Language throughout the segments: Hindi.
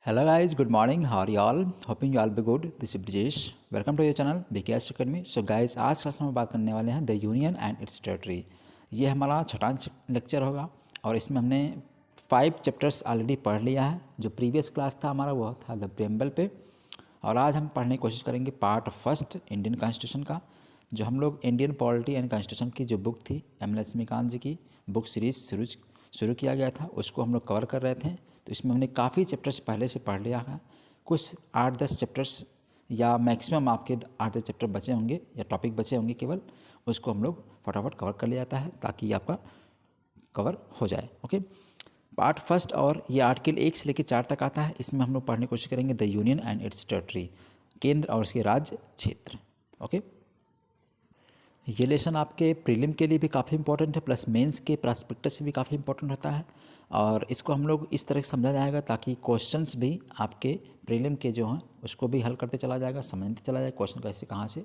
Hello guys, good morning. How are you all? Hoping you all be good. This is Brijesh. Welcome to your channel BKS Academy. So guys, आज क्लास में हम बात करने वाले हैं the union and it's territory. ये हमारा छठा लेक्चर होगा और इसमें हमने 5 चैप्टर्स ऑलरेडी पढ़ लिया है। जो प्रीवियस क्लास था हमारा वो था द प्रेम्बल पे, और आज हम पढ़ने की कोशिश करेंगे पार्ट फर्स्ट इंडियन कॉन्स्टिट्यूशन का। जो हम लोग इंडियन पॉलिटी एंड कॉन्स्टिट्यूशन की जो बुक थी एम लक्ष्मीकांत जी की बुक सीरीज शुरू किया गया था, उसको हम लोग कवर कर रहे थे। तो इसमें हमने काफ़ी चैप्टर्स पहले से पढ़ लिया है। कुछ 8-10 चैप्टर्स या मैक्सिमम आपके 8-10 चैप्टर बचे होंगे या टॉपिक बचे होंगे केवल, उसको हम लोग फटाफट कवर कर लिया जाता है ताकि आपका कवर हो जाए। ओके, पार्ट फर्स्ट और ये आर्टिकल 1 से लेकर 4 तक आता है। इसमें हम लोग पढ़ने की कोशिश करेंगे the union and it's territory, केंद्र और उसके राज्य क्षेत्र। ओके, ये लेसन आपके प्रीलिम के लिए भी काफ़ी इंपॉर्टेंट है, प्लस मेंस के प्रॉस्पेक्टस से भी काफ़ी इंपॉर्टेंट होता है। और इसको हम लोग इस तरह से समझा जाएगा ताकि क्वेश्चंस भी आपके प्रीलिम के जो हैं उसको भी हल करते चला जाएगा, समझते चला जाएगा क्वेश्चन कैसे कहाँ से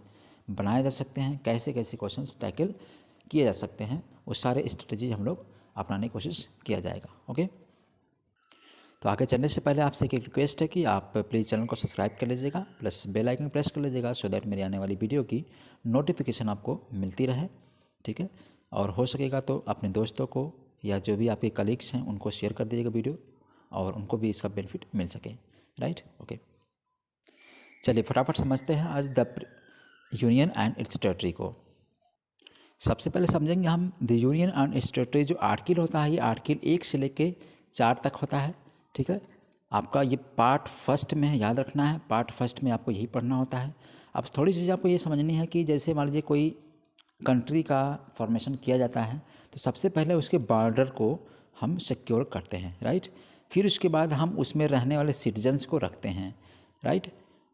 बनाए जा सकते हैं, कैसे कैसे क्वेश्चंस टैकल किए जा सकते हैं, वो सारे स्ट्रेटजी हम लोग अपनाने की कोशिश किया जाएगा। ओके, तो आगे चलने से पहले आपसे एक रिक्वेस्ट है कि आप प्लीज़ चैनल को सब्सक्राइब कर लीजिएगा, प्लस बेल आइकन प्रेस कर लीजिएगा सो दैट मेरी आने वाली वीडियो की नोटिफिकेशन आपको मिलती रहे। ठीक है, और हो सकेगा तो अपने दोस्तों को या जो भी आपके कलीग्स हैं उनको शेयर कर दीजिएगा वीडियो, और उनको भी इसका बेनिफिट मिल सके। राइट, ओके, चलिए फटाफट समझते हैं आज the union and it's territory को। सबसे पहले समझेंगे हम the union and it's territory. जो आर्टिकल होता है ये आर्टिकल 1 से लेके 4 तक होता है। ठीक है, आपका ये पार्ट फर्स्ट में है, याद रखना है, पार्ट फर्स्ट में आपको यही पढ़ना होता है। अब थोड़ी सी चीज़ आपको ये समझनी है कि जैसे मान लीजिए कोई कंट्री का फॉर्मेशन किया जाता है तो सबसे पहले उसके बॉर्डर को हम सिक्योर करते हैं। राइट, फिर उसके बाद हम उसमें रहने वाले सिटीजन्स को रखते हैं। राइट,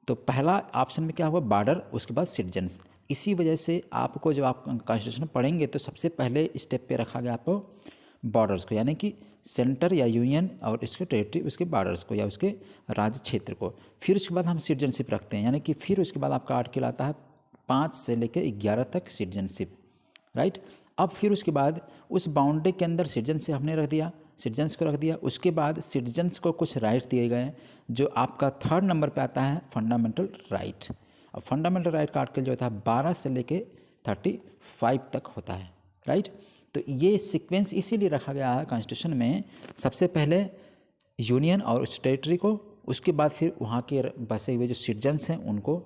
तो पहला ऑप्शन में क्या हुआ, बॉर्डर, उसके बाद सिटीजन्स। इसी वजह से आपको जब आप कॉन्स्टिट्यूशन पढ़ेंगे तो सबसे पहले स्टेप पे रखा गया आपको बॉर्डर्स को, यानी कि सेंटर या यूनियन और इसके टेरिटरी, उसके बॉर्डर्स को या उसके राज्य क्षेत्र को। फिर उसके बाद हम सिटीजनशिप रखते हैं, यानी कि फिर उसके बाद आपका आर्टिकल आता है 5 से लेकर 11 तक सिटीजनशिप। राइट, अब फिर उसके बाद उस बाउंड्री के अंदर सिटीजनशिप हमने रख दिया, सिटीजन्स को रख दिया। उसके बाद सिटीजन्स को कुछ राइट दिए गए हैं, जो आपका 3rd नंबर पे आता है फंडामेंटल राइट। अब फंडामेंटल राइट का आर्टिकल जो होता है 12 से लेके 35 तक होता है। राइट, तो ये सीक्वेंस इसीलिए रखा गया है कॉन्स्टिट्यूशन में, सबसे पहले यूनियन और उस टेरिटरी को, उसके बाद फिर वहाँ के बसे हुए जो सिटीजन्स हैं उनको,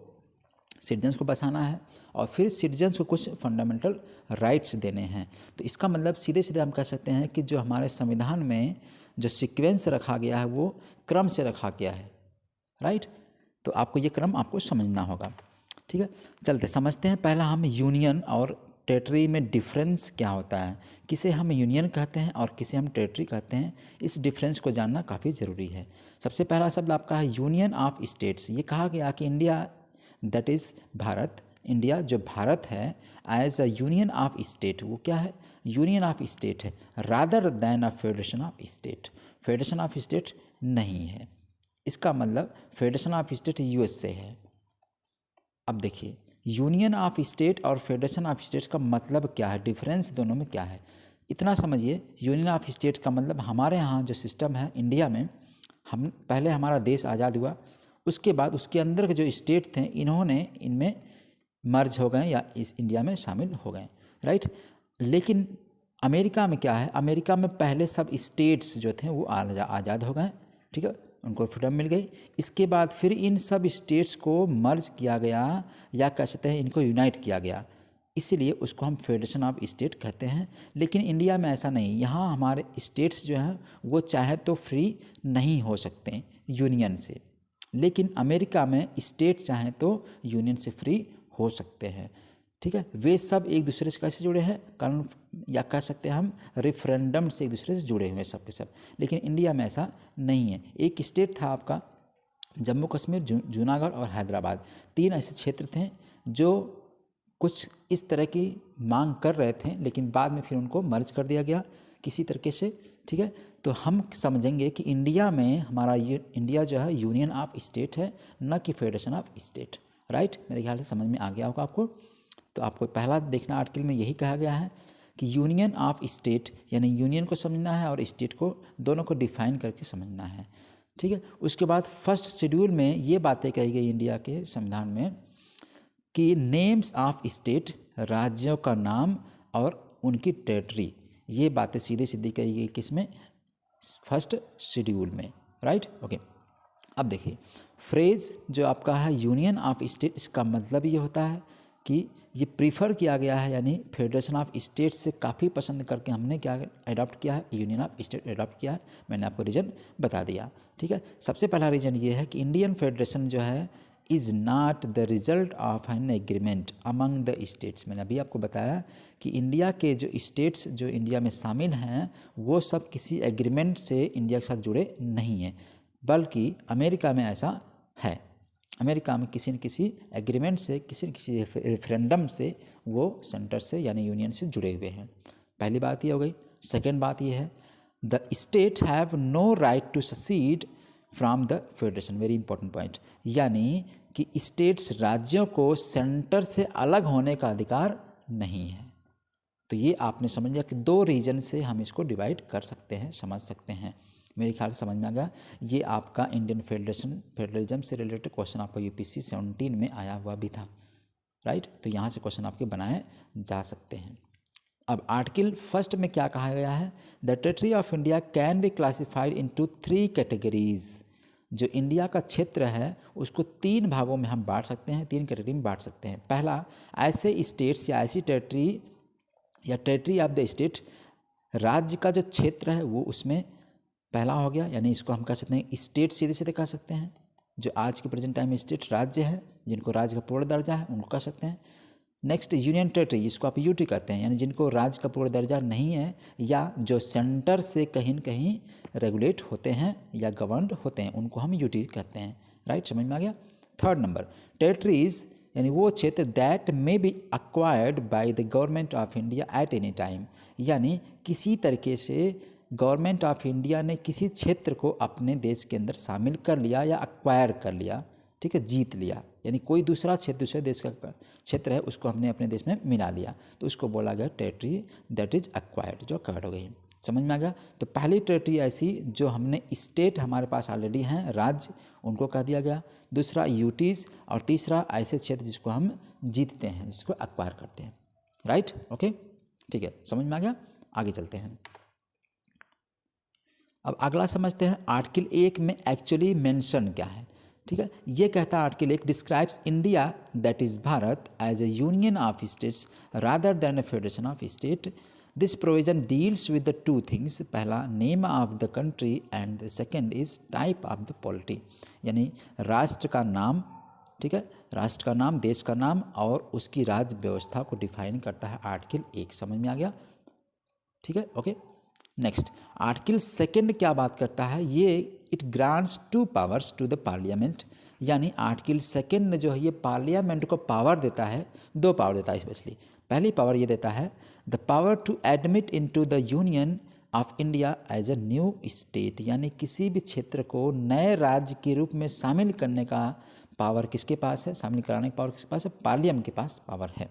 सिटीजन्स को बसाना है, और फिर सिटीजन्स को कुछ फंडामेंटल राइट्स देने हैं। तो इसका मतलब सीधे सीधे हम कह सकते हैं कि जो हमारे संविधान में जो सीक्वेंस रखा गया है वो क्रम से रखा गया है। राइट, तो आपको ये क्रम आपको समझना होगा। ठीक है, चलते समझते हैं। पहला हम यूनियन और टेरिटरी में डिफरेंस क्या होता है, किसे हम यूनियन कहते हैं और किसे हम टेरिटरी कहते हैं, इस डिफरेंस को जानना काफ़ी ज़रूरी है। सबसे पहला शब्द आपका है यूनियन ऑफ स्टेट्स। ये कहा गया कि India, that is Bharat, India जो भारत है as a union of state, वो क्या है, यूनियन ऑफ स्टेट है, rather than a federation of state. Federation of state नहीं है। इसका मतलब फेडरेशन ऑफ स्टेट यूएसए है। अब देखिए, यूनियन ऑफ स्टेट और फेडरेशन ऑफ स्टेट का मतलब क्या है, डिफरेंस दोनों में क्या है, इतना समझिए। यूनियन ऑफ स्टेट का मतलब हमारे यहाँ जो सिस्टम है इंडिया में, हम पहले हमारा देश आज़ाद हुआ, उसके बाद उसके अंदर के जो स्टेट थे इन्होंने इनमें मर्ज हो गए या इस इंडिया में शामिल हो गए। राइट, लेकिन अमेरिका में क्या है, अमेरिका में पहले सब स्टेट्स जो थे वो आज़ाद हो गए। ठीक है, उनको फ्रीडम मिल गई। इसके बाद फिर इन सब स्टेट्स को मर्ज किया गया, या कह सकते हैं इनको यूनाइट किया गया, इसीलिए उसको हम फेडरेशन ऑफ स्टेट कहते हैं। लेकिन इंडिया में ऐसा नहीं, यहाँ हमारे स्टेट्स जो हैं वो चाहे तो फ्री नहीं हो सकते यूनियन से, लेकिन अमेरिका में स्टेट चाहें तो यूनियन से फ्री हो सकते हैं। ठीक है, वे सब एक दूसरे से कैसे जुड़े हैं, कानून, या कह सकते हैं हम रेफरेंडम से एक दूसरे से जुड़े हुए हैं सब के सब। लेकिन इंडिया में ऐसा नहीं है। एक स्टेट था आपका जम्मू कश्मीर, जूनागढ़ और हैदराबाद, 3 ऐसे क्षेत्र थे जो कुछ इस तरह की मांग कर रहे थे, लेकिन बाद में फिर उनको मर्ज कर दिया गया किसी तरीके से। ठीक है, तो हम समझेंगे कि इंडिया में हमारा इंडिया जो है यूनियन ऑफ स्टेट है, न कि फेडरेशन ऑफ स्टेट। राइट, मेरे ख्याल से समझ में आ गया होगा आपको। तो आपको पहला देखना आर्टिकल में यही कहा गया है कि यूनियन ऑफ स्टेट, यानी यूनियन को समझना है और स्टेट को, दोनों को डिफाइन करके समझना है। ठीक है। उसके बाद फर्स्ट शेड्यूल में ये बातें कही गई इंडिया के संविधान में कि नेम्स ऑफ स्टेट, राज्यों का नाम और उनकी टेरिटरी, ये बातें सीधी सीधी कही गई किसमें, फर्स्ट शेड्यूल में, राइट। ओके, अब देखिए फ्रेज जो आपका है यूनियन ऑफ स्टेट, इसका मतलब ये होता है कि ये प्रीफर किया गया है, यानी फेडरेशन ऑफ स्टेट से काफ़ी पसंद करके हमने क्या अडॉप्ट किया है, यूनियन ऑफ स्टेट अडॉप्ट किया है। मैंने आपको रीज़न बता दिया, ठीक है। सबसे पहला रीज़न ये है कि इंडियन फेडरेशन जो है is not the result of an agreement among the states. मैंने अभी आपको बताया कि इंडिया के जो स्टेट्स जो इंडिया में शामिल हैं वो सब किसी एग्रीमेंट से इंडिया के साथ जुड़े नहीं हैं, बल्कि अमेरिका में ऐसा है। अमेरिका में किसी न किसी एग्रीमेंट से, किसी न किसी रेफरेंडम से वो सेंटर से यानी यूनियन से जुड़े हुए हैं। पहली बात ये हो गई। सेकेंड बात ये है the state have no right to secede from the federation, very important point, यानी कि स्टेट्स राज्यों को सेंटर से अलग होने का अधिकार नहीं है। तो ये आपने समझ लिया कि दो रीजन से हम इसको डिवाइड कर सकते हैं, समझ सकते हैं। मेरे ख्याल से समझ में आ गया। ये आपका इंडियन फेडरलिज्म से रिलेटेड क्वेश्चन आपका यूपीएससी 17 में आया हुआ भी था, राइट। तो यहाँ से क्वेश्चन आपके बनाए जा सकते हैं। अब आर्टिकल फर्स्ट में क्या कहा गया है, the territory of India can be classified into 3 categories. जो इंडिया का क्षेत्र है उसको 3 भागों में हम बांट सकते हैं, 3 कैटेगरी में बांट सकते हैं। पहला, ऐसे स्टेट्स या ऐसी टेरिटरी या टेरिटरी ऑफ द स्टेट, राज्य का जो क्षेत्र है वो उसमें पहला हो गया, यानी इसको हम कह सकते हैं स्टेट, सीधे सीधे कह सकते हैं। जो आज के प्रेजेंट टाइम में स्टेट राज्य है, जिनको राज्य का पूर्ण दर्जा है उनको कह सकते हैं। नेक्स्ट यूनियन टेरिटरी, जिसको आप यूटी कहते हैं, यानी जिनको राज्य का पूर्ण दर्जा नहीं है या जो सेंटर से कहीं न कहीं रेगुलेट होते हैं या गवर्नड होते हैं, उनको हम यूटी कहते हैं, राइट। समझ में आ गया। थर्ड नंबर, टेरिटरीज यानी वो क्षेत्र that may be acquired by the government of India at any time, यानी किसी तरीके से गवर्नमेंट ऑफ इंडिया ने किसी क्षेत्र को अपने देश के अंदर शामिल कर लिया या अक्वायर कर लिया, ठीक है, जीत लिया, यानी कोई दूसरा क्षेत्र, दूसरे देश का क्षेत्र है उसको हमने अपने देश में मिला लिया, तो उसको बोला गया टेरिटरी दैट इज अक्वायर्ड, जो अक्वायर्ड हो गई। समझ में आ गया। तो पहली टेरिटरी ऐसी जो हमने स्टेट हमारे पास ऑलरेडी हैं, राज्य, उनको कह दिया गया। दूसरा यूटीज़, और तीसरा ऐसे क्षेत्र जिसको हम जीतते हैं, जिसको अक्वायर करते हैं, राइट। ओके, ठीक है, समझ में आ गया। आगे चलते हैं। अब अगला समझते हैं आर्टिकल 1 में एक्चुअली मेंशन क्या है, ठीक है। ये कहता है article 1 describes India that is Bharat as a union of states rather than a federation of state. This provision deals with the 2 things, पहला name of the country and the second is type of the polity, यानी राष्ट्र का नाम, ठीक है, राष्ट्र का नाम, देश का नाम और उसकी राज्य व्यवस्था को डिफाइन करता है आर्टिकल 1। समझ में आ गया, ठीक है। ओके, नेक्स्ट आर्टिकल 2 क्या बात करता है, ये it grants 2 powers to the parliament, यानी आर्टिकल 2 जो है ये पार्लियामेंट को पावर देता है, 2 पावर देता है स्पेशली। पहली पावर ये देता है the power to admit into the union of India as a new state, यानी किसी भी क्षेत्र को नए राज्य के रूप में शामिल करने का पावर किसके पास है, शामिल कराने का पावर किसके पास है, पार्लियामेंट के पास पावर है।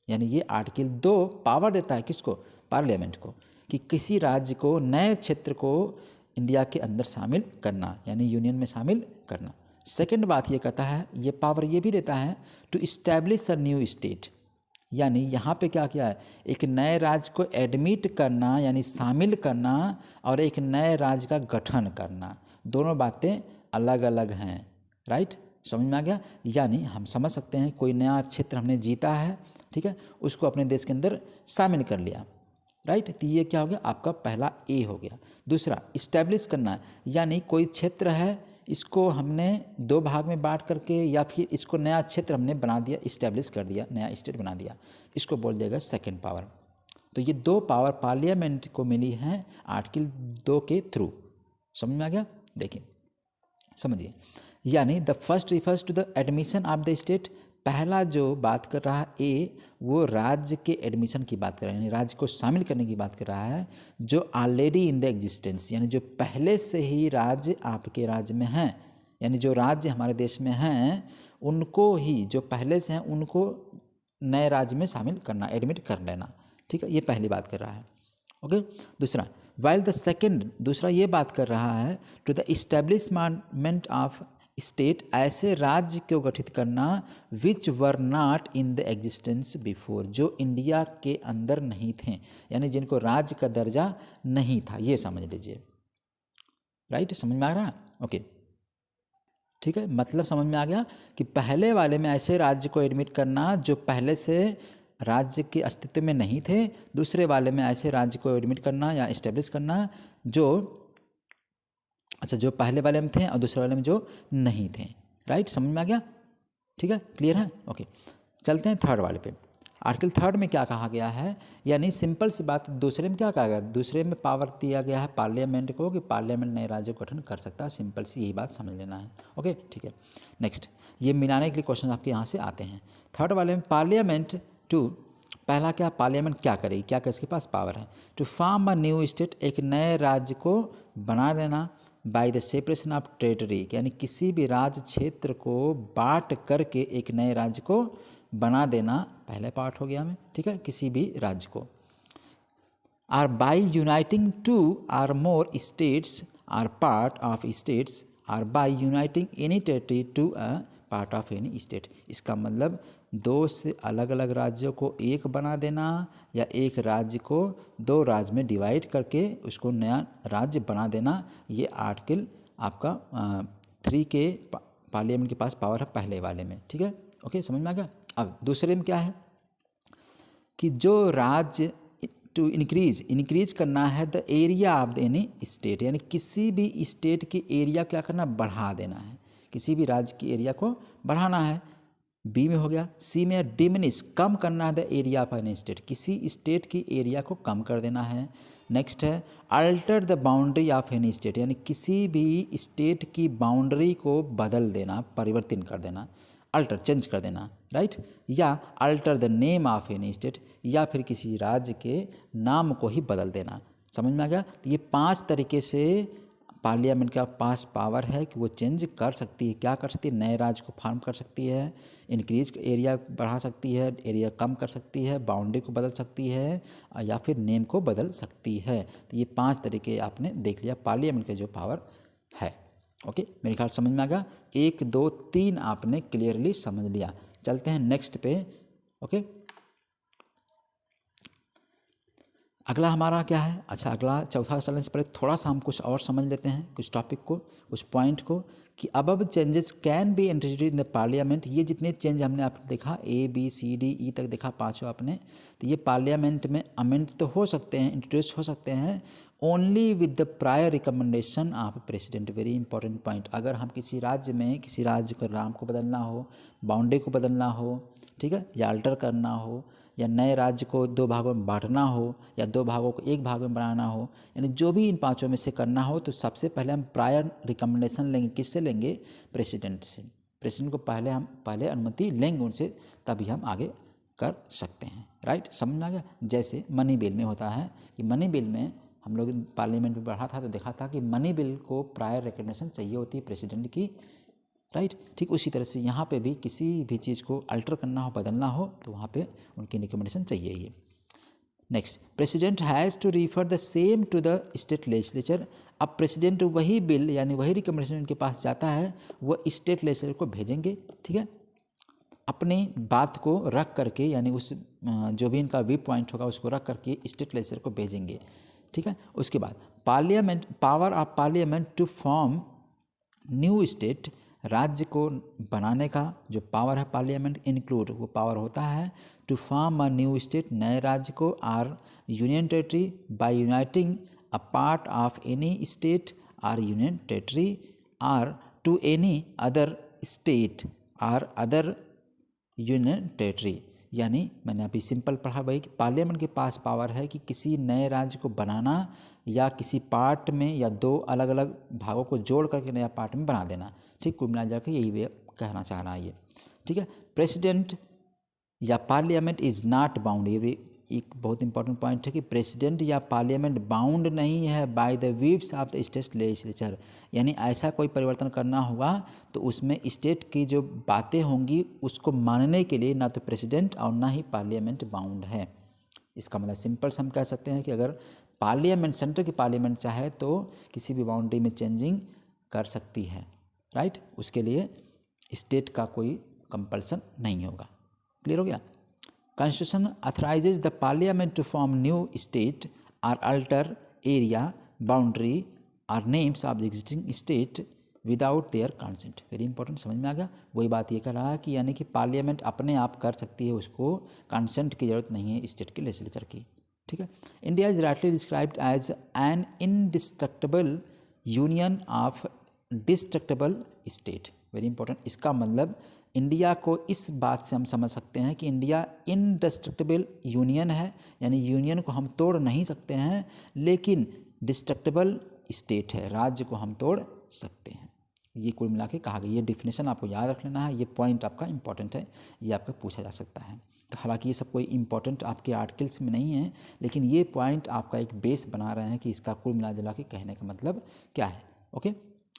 यानी ये आर्टिकल 2 पावर देता है किसको, पार्लियामेंट को, कि किसी राज्य को, नए क्षेत्र को इंडिया के अंदर शामिल करना, यानी यूनियन में शामिल करना। सेकंड बात ये कहता है, ये पावर ये भी देता है to establish a new state, यानी यहाँ पे क्या किया है, एक नए राज्य को एडमिट करना यानी शामिल करना और एक नए राज्य का गठन करना, दोनों बातें अलग अलग हैं, राइट। समझ में आ गया। यानी हम समझ सकते हैं कोई नया क्षेत्र हमने जीता है, ठीक है, उसको अपने देश के अंदर शामिल कर लिया, राइट। तो ये क्या हो गया, आपका पहला ए हो गया। दूसरा इस्टेब्लिश करना, यानी कोई क्षेत्र है इसको हमने 2 भाग में बांट करके या फिर इसको नया क्षेत्र हमने बना दिया, इस्टेब्लिश कर दिया, नया स्टेट बना दिया, इसको बोल देगा सेकंड पावर। तो ये 2 पावर पार्लियामेंट को मिली हैं आर्टिकल 2 के थ्रू। समझ में आ गया। देखिए समझिए, यानी the first refers to the admission of the state, पहला जो बात कर रहा है ए, वो राज्य के एडमिशन की बात कर रहा है, यानी राज्य को शामिल करने की बात कर रहा है जो ऑलरेडी इन द एग्जिस्टेंस, यानी जो पहले से ही राज्य आपके राज्य में हैं, यानी जो राज्य हमारे देश में हैं उनको ही, जो पहले से हैं उनको नए राज्य में शामिल करना, एडमिट कर लेना, ठीक है, ये पहली बात कर रहा है। ओके। दूसरा वाइल द सेकेंड, दूसरा ये बात कर रहा है, to the establishment of state, ऐसे राज्य को गठित करना which were not in the existence before, जो इंडिया के अंदर नहीं थे, यानी जिनको राज्य का दर्जा नहीं था, ये समझ लीजिए। राइट, समझ में आ रहा है? ओके, ठीक है, मतलब समझ में आ गया कि पहले वाले में ऐसे राज्य को एडमिट करना जो पहले से राज्य के अस्तित्व में नहीं थे, दूसरे वाले में ऐसे राज्य को एडमिट करना या इस्टेब्लिश करना जो जो पहले वाले में थे और दूसरे वाले में जो नहीं थे। राइट, समझ में आ गया? ठीक है, क्लियर है? ओके, चलते हैं थर्ड वाले पे। आर्टिकल थर्ड में क्या कहा गया है, यानी सिंपल सी बात, दूसरे में क्या कहा गया, दूसरे में पावर दिया गया है पार्लियामेंट को कि पार्लियामेंट नए राज्य को गठन कर सकता है, सिंपल सी यही बात समझ लेना है। ओके, ठीक है। नेक्स्ट, ये मिलाने के लिए क्वेश्चन आपके यहाँ से आते हैं। थर्ड वाले में पार्लियामेंट टू, पहला क्या, पार्लियामेंट क्या करेगी, क्या इसके पास पावर है, to form a new state, एक नए राज्य को बना देना, by the separation of territory, यानी किसी भी राज्य क्षेत्र को बांट करके एक नए राज्य को बना देना, पहले पार्ट हो गया हमें, ठीक है, किसी भी राज्य को। Or by uniting two or more states or part of states, or by uniting any territory to a part of any state, इसका मतलब दो से अलग अलग राज्यों को एक बना देना या एक राज्य को दो राज्य में डिवाइड करके उसको नया राज्य बना देना, ये आर्टिकल आपका 3 के पार्लियामेंट के पास पावर है पहले वाले में। ठीक है, ओके, समझ में आ गया। अब दूसरे में क्या है कि जो राज्य टू इंक्रीज करना है the area of the any state, यानी किसी भी स्टेट की एरिया क्या करना, बढ़ा देना है, किसी भी राज्य की एरिया को बढ़ाना है, बी में हो गया। सी में डिमिनिश, कम करना है the area of any state, किसी स्टेट की एरिया को कम कर देना है। नेक्स्ट है alter the boundary of any state, यानी किसी भी स्टेट की बाउंड्री को बदल देना, परिवर्तन कर देना, अल्टर चेंज कर देना, राइट। या alter the name of any state, या फिर किसी राज्य के नाम को ही बदल देना। समझ में आ गया? तो ये 5 तरीके से पार्लियामेंट का पास पावर है कि वो चेंज कर सकती है। क्या कर सकती है? नए राज्य को फॉर्म कर सकती है, इंक्रीज एरिया बढ़ा सकती है, एरिया कम कर सकती है, बाउंड्री को बदल सकती है, या फिर नेम को बदल सकती है। तो ये 5 तरीके आपने देख लिया पार्लियामेंट के जो पावर है। ओके, मेरे ख्याल समझ में आ गया। 1 2 3 आपने क्लियरली समझ लिया। चलते हैं नेक्स्ट पे। ओके, अगला हमारा क्या है? अच्छा, अगला चौथा चलने से पहले थोड़ा सा हम कुछ और समझ लेते हैं, कुछ टॉपिक को, कुछ पॉइंट को, कि अब changes can be introduced in the parliament. ये जितने चेंज हमने आपने देखा, ABCDE तक देखा, 5 आपने, तो ये पार्लियामेंट में अमेंड तो हो सकते हैं, इंट्रोड्यूस हो सकते हैं, only with the prior recommendation of president. Very important point. अगर हम किसी राज्य में, किसी राज्य के नाम को बदलना हो, बाउंड्री को बदलना हो, ठीक है, या अल्टर करना हो, या नए राज्य को 2 भागों में बांटना हो, या 2 भागों को 1 भाग में बनाना हो, यानी जो भी इन 5 में से करना हो, तो सबसे पहले हम प्रायर रिकमेंडेशन लेंगे। किससे लेंगे? प्रेसिडेंट से। प्रेसिडेंट को पहले अनुमति लेंगे उनसे, तभी हम आगे कर सकते हैं। राइट, समझ में आ गया? जैसे मनी बिल में होता है कि मनी बिल में हम लोग पार्लियामेंट में पढ़ा था तो देखा था कि मनी बिल को प्रायर रिकमेंडेशन चाहिए होती है प्रेसिडेंट की। राइट, ठीक उसी तरह से यहाँ पे भी किसी भी चीज़ को अल्टर करना हो, बदलना हो, तो वहाँ पे उनकी रिकमेंडेशन चाहिए ही। Next, president has to refer the same to the state legislature. अब प्रेसिडेंट वही बिल यानी वही रिकमेंडेशन उनके पास जाता है, वो स्टेट लेजिस्लेचर को भेजेंगे, ठीक है, अपनी बात को रख करके, यानी उस जो भी इनका व्यू पॉइंट होगा उसको रख करके स्टेट लेजिस्लेचर को भेजेंगे, ठीक है। उसके बाद parliament, power of parliament to form new state, राज्य को बनाने का जो पावर है पार्लियामेंट इंक्लूड, वो पावर होता है to form a new state, नए राज्य को, or union territory by uniting a part of any state or union territory, or to any other state or other union territory. यानी मैंने अभी सिंपल पढ़ा भाई कि पार्लियामेंट के पास पावर है कि किसी नए राज्य को बनाना या किसी पार्ट में या 2 अलग अलग भागों को जोड़ करके नया पार्ट में बना देना। ठीक, कुल मिला जाकर यही वे कहना चाह रहा है ये, ठीक है। प्रेसिडेंट या पार्लियामेंट इज़ नॉट बाउंड, ये भी एक बहुत इंपॉर्टेंट पॉइंट है कि प्रेसिडेंट या पार्लियामेंट बाउंड नहीं है by the views of the state legislature, यानी ऐसा कोई परिवर्तन करना होगा तो उसमें स्टेट की जो बातें होंगी उसको मानने के लिए ना तो प्रेसिडेंट और ना ही पार्लियामेंट बाउंड है। इसका मतलब सिंपल से हम कह सकते हैं कि अगर पार्लियामेंट, सेंटर की पार्लियामेंट चाहे तो किसी भी बाउंड्री में चेंजिंग कर सकती है, राइट। उसके लिए स्टेट का कोई कंपल्सन नहीं होगा। क्लियर हो गया। Constitution authorises the parliament to form new state or alter area boundary or names of the existing state without their consent. Very important, समझ में आ गया। वही बात ये कर रहा है कि यानी कि पार्लियामेंट अपने आप कर सकती है, उसको कंसेंट की जरूरत नहीं है स्टेट के लेजिस्लेचर की, ठीक है। India is rightly described as an indestructible union of destructible state. Very important, इसका मतलब इंडिया को इस बात से हम समझ सकते हैं कि इंडिया इनडिस्ट्रक्टेबल यूनियन है, यानी यूनियन को हम तोड़ नहीं सकते हैं, लेकिन डिस्ट्रक्टेबल स्टेट है, राज्य को हम तोड़ सकते हैं। ये कुल मिला के कहा गया। ये डिफिनेशन आपको याद रख लेना है, ये पॉइंट आपका इंपॉर्टेंट है, ये आपका पूछा जा सकता है। तो हालांकि ये सब कोई इंपॉर्टेंट आपके आर्टिकल्स में नहीं है, लेकिन ये पॉइंट आपका एक बेस बना रहे हैं कि इसका कुल मिला जुला के कहने का मतलब क्या है। ओके,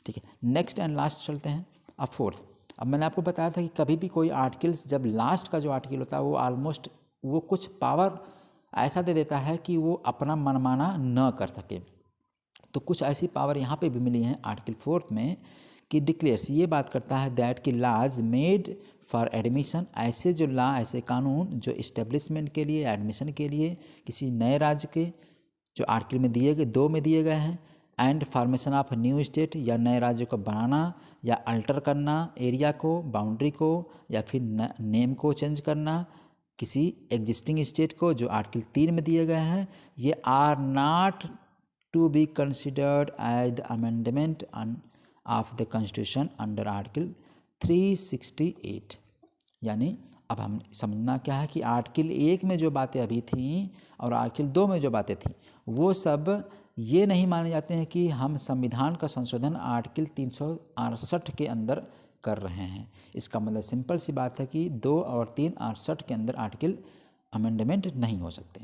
ठीक है। नेक्स्ट एंड लास्ट चलते हैं, अब फोर्थ। अब मैंने आपको बताया था कि कभी भी कोई आर्टिकल्स, जब लास्ट का जो आर्टिकल होता है वो ऑलमोस्ट वो कुछ पावर ऐसा दे देता है कि वो अपना मनमाना न कर सके। तो कुछ ऐसी पावर यहाँ पे भी मिली है आर्टिकल 4 में कि डिक्लेयर्स, ये बात करता है दैट कि लाज मेड फॉर एडमिशन, ऐसे जो ला, ऐसे कानून जो इस्टेब्लिशमेंट के लिए, एडमिशन के लिए किसी नए राज्य के, जो आर्टिकल में दिए गए 2 में दिए गए हैं, and formation of new state, या नए राज्य को बनाना या अल्टर करना एरिया को, बाउंड्री को, या फिर नेम को चेंज करना किसी एग्जिस्टिंग स्टेट को, जो आर्टिकल 3 में दिए गए हैं, ये are not to be considered as the amendment of the constitution under article 368। यानी अब हम समझना क्या है कि आर्टिकल 1 में जो बातें अभी थीं और आर्टिकल 2 में जो बातें थीं, वो सब ये नहीं माने जाते हैं कि हम संविधान का संशोधन आर्टिकल 368 के अंदर कर रहे हैं। इसका मतलब सिंपल सी बात है कि 2 और 368 के अंदर आर्टिकल अमेंडमेंट नहीं हो सकते,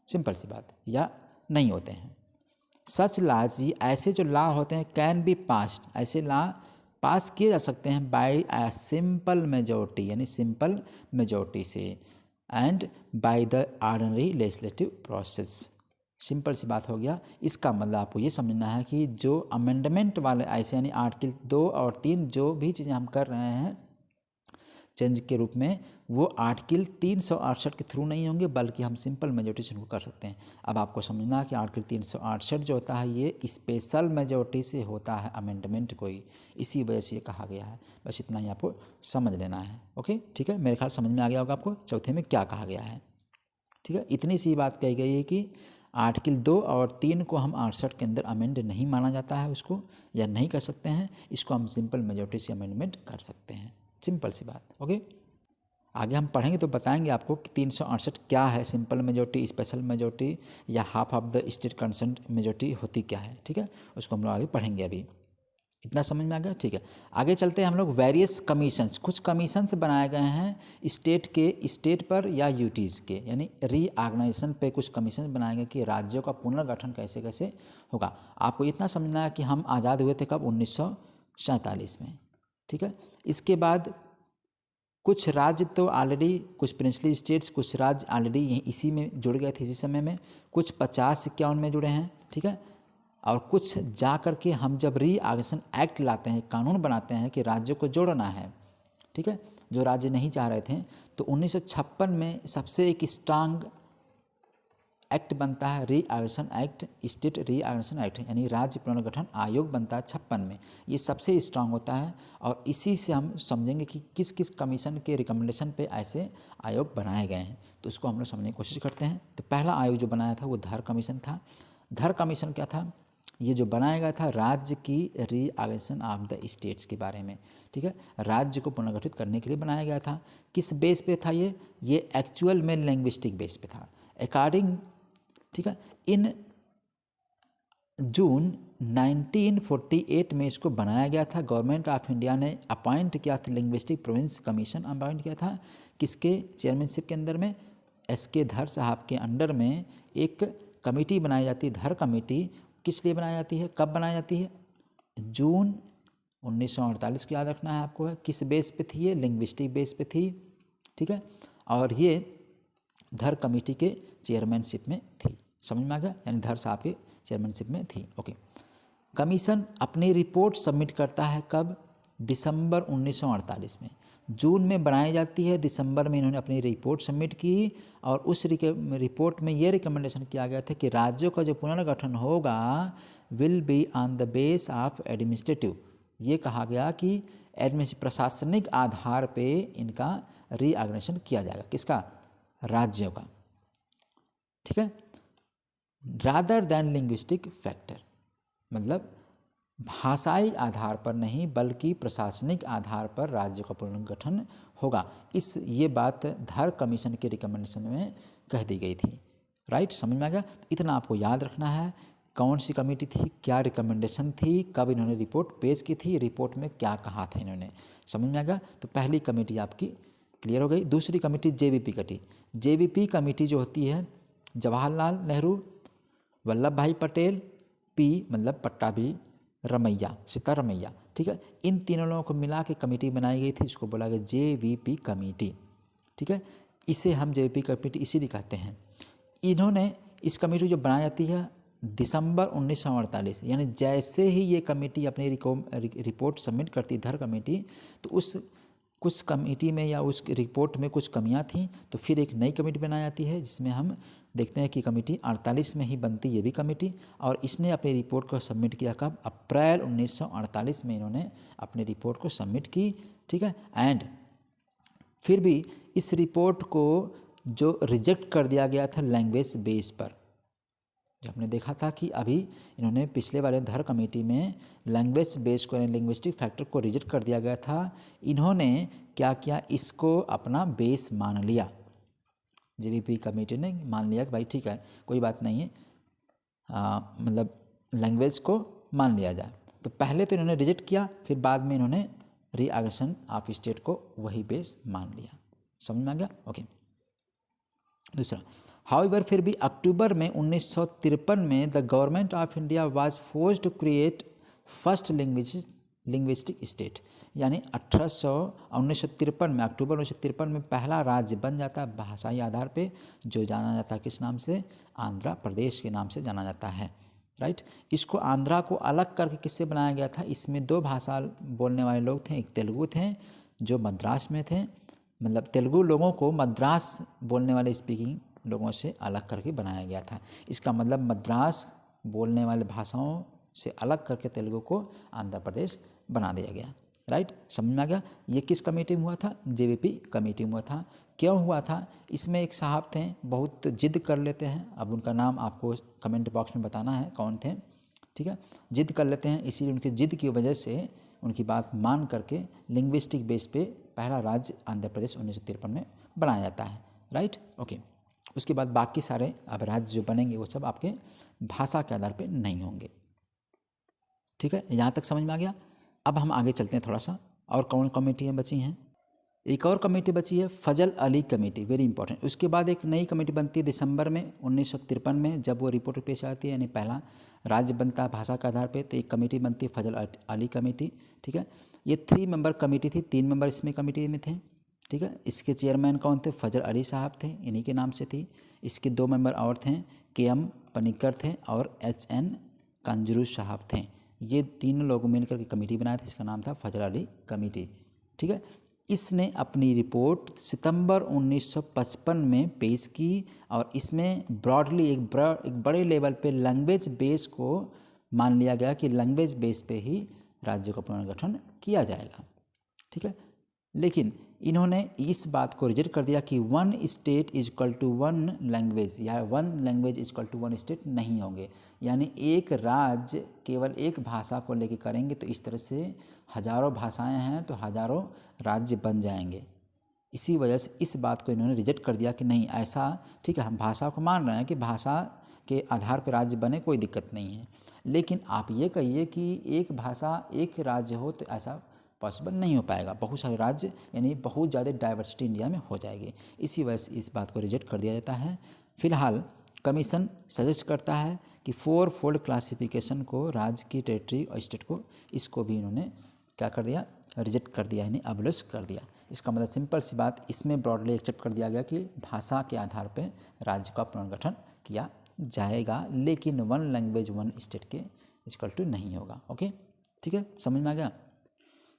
सिंपल सी बात, या नहीं होते हैं। सच लॉज, ऐसे जो लॉ होते हैं, कैन बी पास्ड, ऐसे लॉ पास किए जा सकते हैं बाय अ सिंपल मेजॉरिटी, यानी सिंपल मेजॉरिटी से, and by the ordinary legislative process. Simple सी बात हो गया। इसका मतलब आपको ये समझना है कि जो अमेंडमेंट वाले ऐसे, यानी आर्टिकल 2 और 3 जो भी चीज़ें हम कर रहे हैं चेंज के रूप में, वो आर्टिकल 368 के थ्रू नहीं होंगे, बल्कि हम सिंपल मेजॉरिटी से उनको कर सकते हैं। अब आपको समझना है कि आर्टिकल 368 जो होता है ये स्पेशल मेजॉरिटी से होता है अमेंडमेंट कोई, इसी वजह से ये कहा गया है। बस इतना ही आपको समझ लेना है। ओके, ठीक है, मेरे ख्याल समझ में आ गया होगा आपको चौथे में क्या कहा गया है। ठीक है, इतनी सी बात कही गई है कि आर्टिकल 2 और 3 को हम 68 के अंदर अमेंड नहीं माना जाता है उसको, या नहीं कर सकते हैं, इसको हम सिंपल मेजॉरिटी से अमेंडमेंट कर सकते हैं। सिंपल सी बात। ओके, आगे हम पढ़ेंगे तो बताएंगे आपको कि 368 क्या है, सिंपल मेजॉरिटी, स्पेशल मेजॉरिटी, या half of the state consent majority होती क्या है। ठीक है, उसको हम लोग आगे पढ़ेंगे। अभी इतना समझ में आ गया। ठीक है, आगे चलते हैं हम लोग। वेरियस कमीशंस, कुछ कमीशंस बनाए गए हैं स्टेट पर या यूटीज़ के, यानी रीऑर्गेनाइजेशन पे कुछ कमीशन बनाए गए कि राज्यों का पुनर्गठन कैसे कैसे होगा। आपको इतना समझना है कि हम आज़ाद हुए थे कब, 1947 में। ठीक है, इसके बाद कुछ राज्य तो ऑलरेडी, कुछ प्रिंसली स्टेट्स, कुछ राज्य ऑलरेडी इसी में जुड़ गए थे इसी समय में, कुछ 50-51 में जुड़े हैं। ठीक है, और कुछ जा कर के हम जब रीऑर्गेनाइजेशन एक्ट लाते हैं, कानून बनाते हैं कि राज्यों को जोड़ना है, ठीक है, जो राज्य नहीं चाह रहे थे, तो 1956 में सबसे एक स्ट्रांग एक्ट बनता है reorganisation act, state reorganisation act, यानी राज्य पुनर्गठन आयोग बनता है 56 में। ये सबसे स्ट्रांग होता है, और इसी से हम समझेंगे कि किस किस कमीशन के रिकमेंडेशन पे ऐसे आयोग बनाए गए हैं, तो उसको हम लोग समझने की कोशिश करते हैं। तो पहला आयोग जो बनाया था वो धर कमीशन था। धर कमीशन क्या था, ये जो बनाया गया था राज्य की रीऑर्गेनाइजेशन ऑफ द स्टेट्स के बारे में। ठीक है, राज्य को पुनर्गठित करने के लिए बनाया गया था। किस बेस पे था ये एक्चुअल में लिंग्विस्टिक बेस पे था। अकॉर्डिंग, ठीक है, इन जून 1948 में इसको बनाया गया था। गवर्नमेंट ऑफ इंडिया ने अपॉइंट किया था, लिंग्विस्टिक प्रोविंस कमीशन अपॉइंट किया था। किसके चेयरमैनशिप के अंदर में, एस.के. धर साहब के अंडर में एक कमेटी बनाई जाती है, धर कमेटी। किस लिए बनाई जाती है, कब बनाई जाती है, जून 1948 को याद रखना है आपको। है किस बेस पे थी ये, लिंग्विस्टिक बेस पे थी। ठीक है, और ये धर कमेटी के चेयरमैनशिप में थी। समझ में आ गया, यानी धर साहब के चेयरमैनशिप में थी। ओके, कमीशन अपनी रिपोर्ट सबमिट करता है कब? दिसंबर 1948 में। जून में बनाई जाती है, दिसंबर में इन्होंने अपनी रिपोर्ट सबमिट की और उस रिपोर्ट में ये रिकमेंडेशन किया गया था कि राज्यों का जो पुनर्गठन होगा will be on the base of administrative, ये कहा गया कि प्रशासनिक आधार पे इनका रीऑर्गेनाइजेशन किया जाएगा। किसका? राज्यों का, ठीक है, रादर दैन लिंग्विस्टिक फैक्टर, मतलब भाषाई आधार पर नहीं बल्कि प्रशासनिक आधार पर राज्यों का पुनर्गठन होगा। ये बात धर कमीशन के रिकमेंडेशन में कह दी गई थी। राइट, समझ में आ गया। तो इतना आपको याद रखना है, कौन सी कमेटी थी, क्या रिकमेंडेशन थी, कब इन्होंने रिपोर्ट पेश की थी, रिपोर्ट में क्या कहा था इन्होंने, समझ में आ गया। तो पहली कमेटी आपकी क्लियर हो गई। दूसरी committee JVP committee. JVP committee जो होती है, जवाहरलाल नेहरू, वल्लभ भाई पटेल, पी मतलब पट्टाभी रमैया, सीतारमैया, ठीक है, इन तीनों लोगों को मिला के कमेटी बनाई गई थी, जिसको बोला गया जेवीपी कमेटी, ठीक है। इसे हम जेवीपी कमेटी इसीलिए कहते हैं। इन्होंने इस कमेटी जो बनाई जाती है दिसंबर 1948, यानी जैसे ही ये कमेटी अपनी रिपोर्ट सबमिट करती धर कमेटी, तो उस कुछ कमेटी में या उस रिपोर्ट में कुछ कमियां थीं, तो फिर एक नई कमेटी बनाई जाती है, जिसमें हम देखते हैं कि कमेटी 48 में ही बनती ये भी कमेटी, और इसने अपनी रिपोर्ट को सबमिट किया कब? अप्रैल 1948 में इन्होंने अपनी रिपोर्ट को सबमिट की, ठीक है। एंड फिर भी इस रिपोर्ट को जो रिजेक्ट कर दिया गया था लैंग्वेज बेस पर, जो हमने देखा था कि अभी इन्होंने पिछले वाले धर कमेटी में लैंग्वेज बेस को, लिंग्विस्टिक फैक्टर को रिजेक्ट कर दिया गया था, इन्होंने क्या किया, इसको अपना बेस मान लिया। जेवीपी कमेटी ने मान लिया कि भाई ठीक है, कोई बात नहीं है, मतलब लैंग्वेज को मान लिया जाए। तो पहले तो इन्होंने रिजेक्ट किया, फिर बाद में इन्होंने रीऑर्गेनाइजेशन ऑफ स्टेट को वही बेस मान लिया। समझ में आ गया? ओके। दूसरा, हाउएवर फिर भी अक्टूबर में 1953 में the government of India was forced to create first linguistic state, यानी 1953 में, अक्टूबर 1953 में पहला राज्य बन जाता है भाषाई आधार पे, जो जाना जाता है किस नाम से? आंध्र प्रदेश के नाम से जाना जाता है। राइट, इसको आंध्रा को अलग करके किससे बनाया गया था? इसमें दो भाषा बोलने वाले लोग थे, एक तेलुगु थे जो मद्रास में थे, मतलब तेलुगु लोगों को मद्रास बोलने वाले स्पीकिंग लोगों से अलग करके बनाया गया था। इसका मतलब मद्रास बोलने वाले भाषाओं से अलग करके तेलुगु को आंध्र प्रदेश बना दिया गया। राइट, समझ में आ गया। ये किस कमेटी में हुआ था? जेवीपी कमेटी में हुआ था। क्यों हुआ था? इसमें एक साहब थे, बहुत जिद कर लेते हैं, अब उनका नाम आपको कमेंट बॉक्स में बताना है कौन थे, ठीक है। जिद कर लेते हैं, इसीलिए उनकी जिद की वजह से उनकी बात मान करके लिंग्विस्टिक बेस पे पहला राज्य आंध्र प्रदेश 1953 में बनाया जाता है। Right, okay. उसके बाद बाकी सारे अब राज्य जो बनेंगे वो सब आपके भाषा के आधार पे नहीं होंगे, ठीक है। यहाँ तक समझ में आ गया। अब हम आगे चलते हैं थोड़ा सा, और कौन कमेटियाँ बची हैं। एक और कमेटी बची है फजल अली कमेटी, वेरी इंपॉर्टेंट। उसके बाद एक नई कमेटी बनती है दिसंबर में 1953 में, जब वो रिपोर्ट पेश आती है, यानी पहला राज्य बनता है भाषा के आधार पे, तो एक कमेटी बनती है फजल अली कमेटी, ठीक है। ये 3 मेंबर कमेटी थी, 3 मेंबर इसमें कमेटी में थे, ठीक है। इसके चेयरमैन कौन थे? फजल अली साहब थे, इन्हीं के नाम से थी। इसके 2 मेंबर और थे, KM पनिकर थे और HN कंजरू साहब थे। ये तीनों लोग मिलकर के कमेटी बनाए थे, इसका नाम था फजल अली कमेटी, ठीक है। इसने अपनी रिपोर्ट सितंबर 1955 में पेश की, और इसमें ब्रॉडली एक बड़े लेवल पे लैंग्वेज बेस को मान लिया गया कि लैंग्वेज बेस पे ही राज्य का पुनर्गठन किया जाएगा, ठीक है। लेकिन इन्होंने इस बात को रिजेक्ट कर दिया कि 1 state is equal to 1 language, या 1 language is equal to 1 state नहीं होंगे, यानी एक राज्य केवल एक भाषा को लेके करेंगे तो इस तरह से हज़ारों भाषाएं हैं तो हज़ारों राज्य बन जाएंगे। इसी वजह से इस बात को इन्होंने रिजेक्ट कर दिया कि नहीं ऐसा, ठीक है, हम भाषा को मान रहे हैं कि भाषा के आधार पर राज्य बने, कोई दिक्कत नहीं है, लेकिन आप ये कहिए कि एक भाषा एक राज्य हो तो ऐसा पॉसिबल नहीं हो पाएगा। बहुत सारे राज्य, यानी बहुत ज़्यादा डाइवर्सिटी इंडिया में हो जाएगी, इसी वजह से इस बात को रिजेक्ट कर दिया जाता है। फिलहाल कमीशन सजेस्ट करता है कि 4 फोल्ड क्लासिफिकेशन को, राज्य की, टेरिटरी और स्टेट को, इसको भी इन्होंने क्या कर दिया? रिजेक्ट कर दिया, यानी अबॉलिश कर दिया। इसका मतलब सिंपल सी बात, इसमें ब्रॉडली एक्सेप्ट कर दिया गया कि भाषा के आधार पर राज्य का पुनर्गठन किया जाएगा, लेकिन वन लैंग्वेज वन स्टेट के इक्वल टू नहीं होगा। ओके, ठीक है, समझ में आ गया।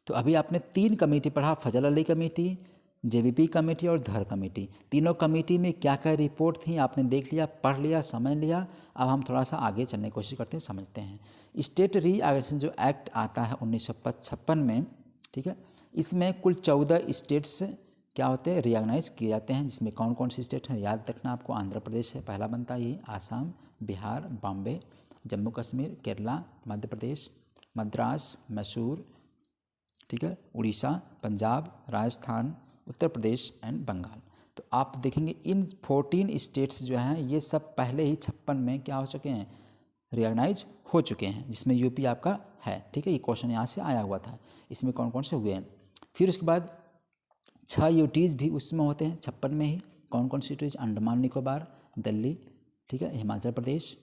तो अभी आपने 3 कमेटी पढ़ा, फजल अली कमेटी, जेवीपी कमेटी और धर कमेटी। तीनों कमेटी में क्या क्या रिपोर्ट थी आपने देख लिया, पढ़ लिया, समझ लिया। अब हम थोड़ा सा आगे चलने की कोशिश करते हैं, समझते हैं। स्टेट रीऑर्गेनाइजेशन जो एक्ट आता है 1956 में, ठीक है, इसमें कुल 14 स्टेट्स क्या होते हैं, रीऑर्गेनाइज किए जाते हैं। जिसमें कौन कौन से स्टेट हैं याद रखना आपको। आंध्र प्रदेश है पहला बनता है ये, आसाम, बिहार, बॉम्बे, जम्मू कश्मीर, केरला, मध्य प्रदेश, मद्रास, मैसूर, ठीक है, उड़ीसा, पंजाब, राजस्थान, उत्तर प्रदेश एंड बंगाल। तो आप देखेंगे इन 14 स्टेट्स जो हैं ये सब पहले ही 56 में क्या हो चुके हैं, रिकॉग्नाइज हो चुके हैं, जिसमें यूपी आपका है। ठीक है, ये क्वेश्चन यहाँ से आया हुआ था, इसमें कौन कौन से हुए हैं। फिर उसके बाद 6 यूटीज़ भी उसमें होते हैं 56 में ही। कौन कौन सी यूटीज़, अंडमान निकोबार, दिल्ली, ठीक है, हिमाचल प्रदेश,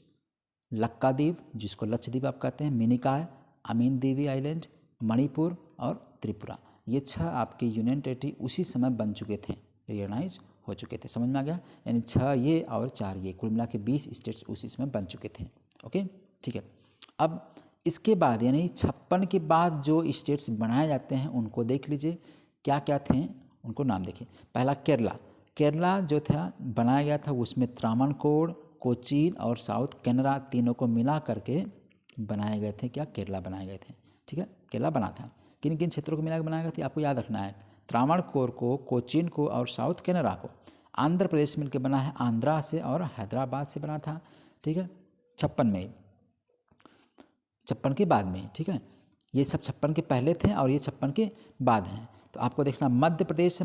लक्काद्वीप जिसको लक्षद्वीप आप कहते हैं, मिनिकॉय, अमीन देवी आइलैंड, मणिपुर और त्रिपुरा। ये 6 आपके यूनियन टेरिटरी उसी समय बन चुके थे, रिकॉग्नाइज हो चुके थे। समझ में आ गया, यानी 6 ये और 4 ये, कुल मिला के 20 स्टेट्स उसी समय बन चुके थे। ओके, ठीक है। अब इसके बाद यानी 56 के बाद जो स्टेट्स बनाए जाते हैं उनको देख लीजिए क्या क्या थे, उनको नाम देखिए। पहला केरला, केरला जो था बनाया गया था उसमें त्रावणकोर, कोचीन और साउथ कैनरा तीनों को मिला करके बनाए गए थे। क्या, केरला बनाए गए थे। ठीक है, केरला बना था। किन किन क्षेत्रों को मिला के बनाया गया था आपको याद रखना है, त्रावणकोर को, कोचीन को और साउथ कैनरा को। आंध्र प्रदेश मिलकर बना है आंध्रा से और हैदराबाद से बना था। ठीक है, 56 में, 56 के बाद में। ठीक है, ये सब 56 के पहले थे और ये 56 के बाद हैं। तो आपको देखना मध्य प्रदेश,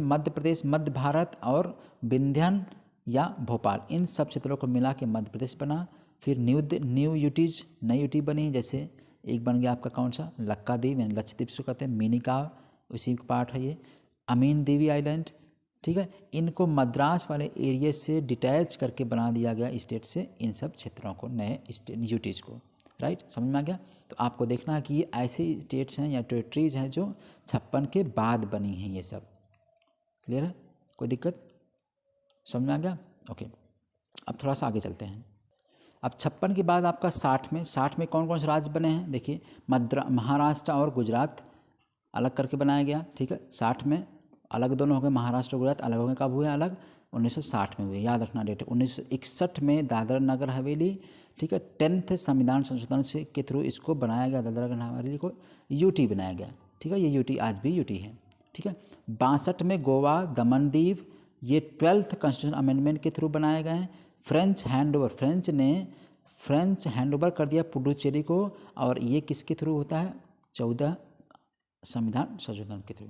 मध्य भारत और विंध्यन या भोपाल, इन सब क्षेत्रों को मिला के मध्य प्रदेश बना। फिर न्यू यूटीज, नई यूटी बनी, जैसे एक बन गया आपका कौन सा, लक्काद्वीप यानी लक्षद्वीप से कहते हैं, मिनिकॉय उसी का पार्ट है ये, अमीन देवी आइलैंड। ठीक है, इनको मद्रास वाले एरिया से डिटैच करके बना दिया गया स्टेट से, इन सब क्षेत्रों को, नए यूटीज को। राइट, समझ में आ गया। तो आपको देखना है कि ये ऐसे स्टेट्स हैं या टेरिटरीज हैं जो 56 के बाद बनी हैं, ये सब क्लियर है, कोई दिक्कत, समझ में आ गया। ओके, अब थोड़ा सा आगे चलते हैं। अब 56 के बाद आपका 60 में कौन कौन से राज्य बने हैं देखिए, महाराष्ट्र और गुजरात अलग करके बनाया गया। ठीक है, 60 में अलग दोनों हो गए, महाराष्ट्र और गुजरात अलग हो गए। कब हुए अलग, 1960 में हुए, याद रखना डेट। 1961 में दादरा नगर हवेली, ठीक है, 10th संविधान संशोधन से के थ्रू इसको बनाया गया, दादरा नगर हवेली को यूटी बनाया गया। ठीक है, ये यूटी आज भी यूटी है। ठीक है, 62 में गोवा, दमन दीव, ये 12th कॉन्स्टिट्यूशन अमेंडमेंट के थ्रू बनाए गए हैं। फ्रेंच हैंडओवर कर दिया पुडुचेरी को, और ये किसके थ्रू होता है, 14 संविधान संशोधन के थ्रू,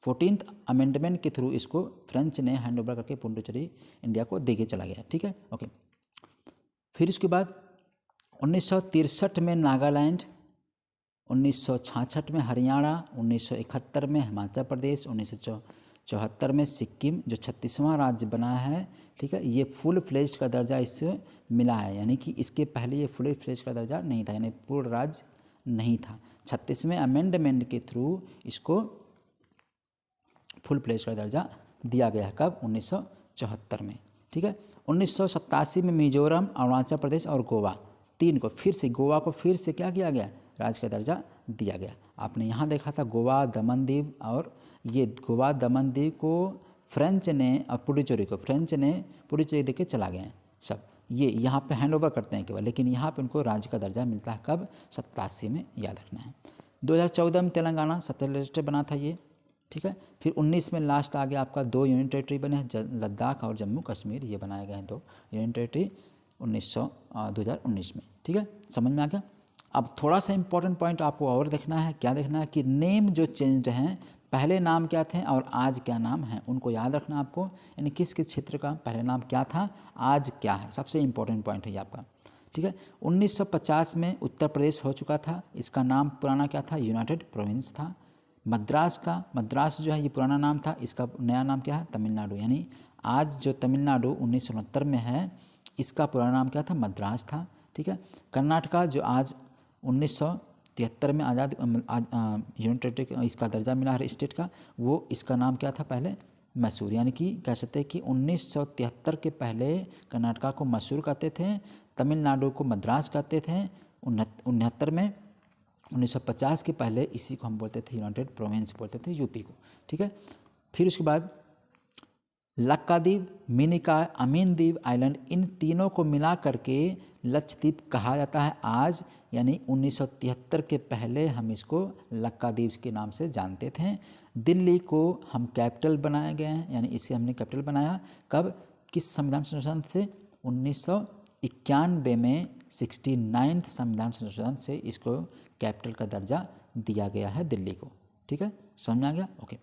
14th अमेंडमेंट के थ्रू इसको फ्रेंच ने हैंडओवर करके पुडुचेरी इंडिया को दे के चला गया। ठीक है, ओके। फिर इसके बाद 1963 में नागालैंड, 1966 में हरियाणा, 1971 में हिमाचल प्रदेश, 1974 में सिक्किम जो 36वां राज्य बना है। ठीक है, ये फुल फ्लेज्ड का दर्जा इससे मिला है, यानी कि इसके पहले ये फुल फ्लेज्ड का दर्जा नहीं था, यानी पूर्ण राज्य नहीं था। 36वें अमेंडमेंट के थ्रू इसको फुल फ्लेज्ड का दर्जा दिया गया है। कब, 1974 में। ठीक है, 1987 में मिजोरम, अरुणाचल प्रदेश और गोवा, 3 को फिर से, गोवा को फिर से क्या किया गया, राज्य का दर्जा दिया गया। आपने यहाँ देखा था गोवा, दमन दीव, और ये गोवा दमन दीव को फ्रेंच ने, और पुडुचेरी को फ्रेंच ने पुडुचेरी दे के चला गए सब, ये यहाँ पे हैंड ओवर करते हैं केवल, लेकिन यहाँ पे उनको राज्य का दर्जा मिलता है कब, 87 में, याद रखना है। 2014 में तेलंगाना सबसे लेटेस्ट बना था ये। ठीक है, फिर 19 में लास्ट आ गया आपका 2 यूनियन टेरिटरी बने हैं, लद्दाख और जम्मू कश्मीर, ये बनाए गए हैं 2 यूनियन टेरिटरी 2019 में। ठीक है, समझ में आ गया। अब थोड़ा सा इंपॉर्टेंट पॉइंट आपको और देखना है, क्या देखना है कि नेम जो चेंज्ड हैं, पहले नाम क्या थे और आज क्या नाम है, उनको याद रखना आपको, यानी किस किस क्षेत्र का पहले नाम क्या था, आज क्या है, सबसे इंपॉर्टेंट पॉइंट है ये आपका। ठीक है, 1950 में उत्तर प्रदेश हो चुका था, इसका नाम पुराना क्या था, यूनाइटेड प्रोविंस था। मद्रास जो है ये पुराना नाम था, इसका नया नाम क्या है, तमिलनाडु, यानी आज जो तमिलनाडु 1969 में है, इसका पुराना नाम क्या था, मद्रास था। ठीक है, कर्नाटका जो आज 1973 में आज़ाद यूनियन टेरिटरी इसका दर्जा मिला है स्टेट का, वो इसका नाम क्या था पहले, मैसूर, यानी कि कह सकते हैं कि 1973 1970 के पहले कर्नाटका को मैसूर कहते थे, तमिलनाडु को मद्रास कहते थे 69 में। 1950 के पहले इसी को हम बोलते थे यूनाइटेड प्रोविंस बोलते थे यूपी को, ठीक है। फिर उसके बाद लक्काद्वीप, मिनिकॉय, अमीन द्वीप आइलैंड, इन तीनों को मिला करके लक्षद्वीप कहा जाता है आज, यानी 1973 के पहले हम इसको लक्काद्वीप के नाम से जानते थे। दिल्ली को हम कैपिटल बनाए गए हैं, यानी इसे हमने कैपिटल बनाया कब, किस संविधान संशोधन से, 1991 में 69 संविधान संशोधन से इसको कैपिटल का दर्जा दिया गया है दिल्ली को, ठीक है, समझ में आ गया, ओके।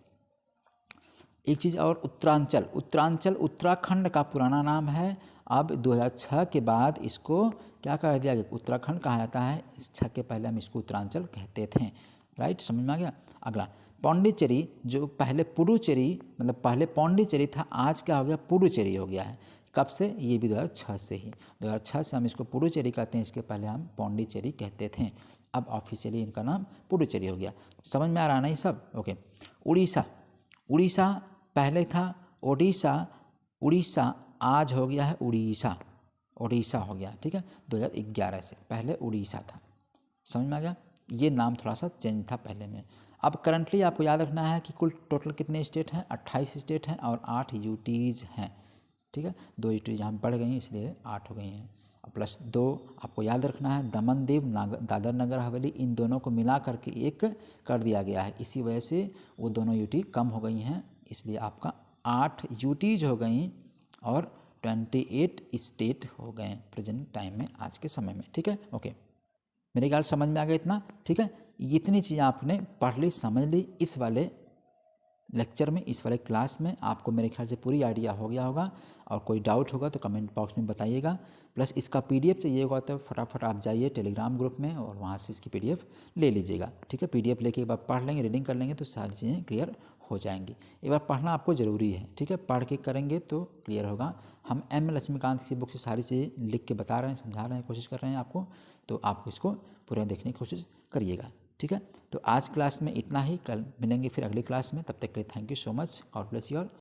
एक चीज़ और, उत्तरांचल, उत्तरांचल उत्तराखंड का पुराना नाम है, अब 2006 के बाद इसको क्या कर दिया गया, उत्तराखंड कहा जाता है, इस 6 के पहले हम इसको उत्तरांचल कहते थे, राइट, समझ में आ गया। अगला पौंडीचेरी, जो पहले पुडुचेरी मतलब पहले पौंडीचेरी था, आज क्या हो गया, पुडुचेरी हो गया है। कब से, ये भी 2006 से ही, 2006 से हम इसको पुडुचेरी कहते हैं, इसके पहले हम पौंडीचेरी कहते थे, अब ऑफिशियली इनका नाम पुडुचेरी हो गया। समझ में आ रहा नहीं सब, ओके। उड़ीसा, उड़ीसा पहले था ओडिशा, उड़ीसा आज हो गया है उड़ीसा, ओडिशा हो गया, ठीक है, 2011 से, पहले उड़ीसा था, समझ में आ गया। ये नाम थोड़ा सा चेंज था पहले में। अब करंटली आपको याद रखना है कि कुल टोटल कितने स्टेट हैं, 28 स्टेट हैं और 8 यूटीज़ हैं, ठीक है, 2 यूटीज़ यहाँ बढ़ गई इसलिए 8 हो गई हैं, प्लस 2 आपको याद रखना है, दमन दीव, दादर नगर हवेली, इन दोनों को मिला करके एक कर दिया गया है, इसी वजह से वो दोनों यूटी कम हो गई हैं, इसलिए आपका 8 यूटीज हो गई और 28 स्टेट हो गए प्रेजेंट टाइम में, आज के समय में, ठीक है, ओके। मेरे ख्याल समझ में आ गया इतना, ठीक है। इतनी चीज़ें आपने पढ़ ली, समझ ली, इस वाले लेक्चर में, इस वाले क्लास में आपको मेरे ख्याल से पूरी आइडिया हो गया होगा, और कोई डाउट होगा तो कमेंट बॉक्स में बताइएगा। प्लस इसका पीडीएफ चाहिए होगा तो फटाफट आप जाइए टेलीग्राम ग्रुप में और वहाँ से इसकी पीडीएफ ले लीजिएगा, ठीक है। पीडीएफ लेके एक बार पढ़ लेंगे, रीडिंग कर लेंगे तो सारी चीज़ें क्लियर हो जाएंगी। एक बार पढ़ना आपको ज़रूरी है, ठीक है, पढ़ के करेंगे तो क्लियर होगा। हम एम लक्ष्मीकांत की बुक से सारी चीज़ें लिख के बता रहे हैं, समझा रहे हैं, कोशिश कर रहे हैं आपको, तो आप इसको पूरा देखने की कोशिश करिएगा, ठीक है। तो आज क्लास में इतना ही, कल मिलेंगे फिर अगली क्लास में, तब तक के लिए thank you so much, God bless you all.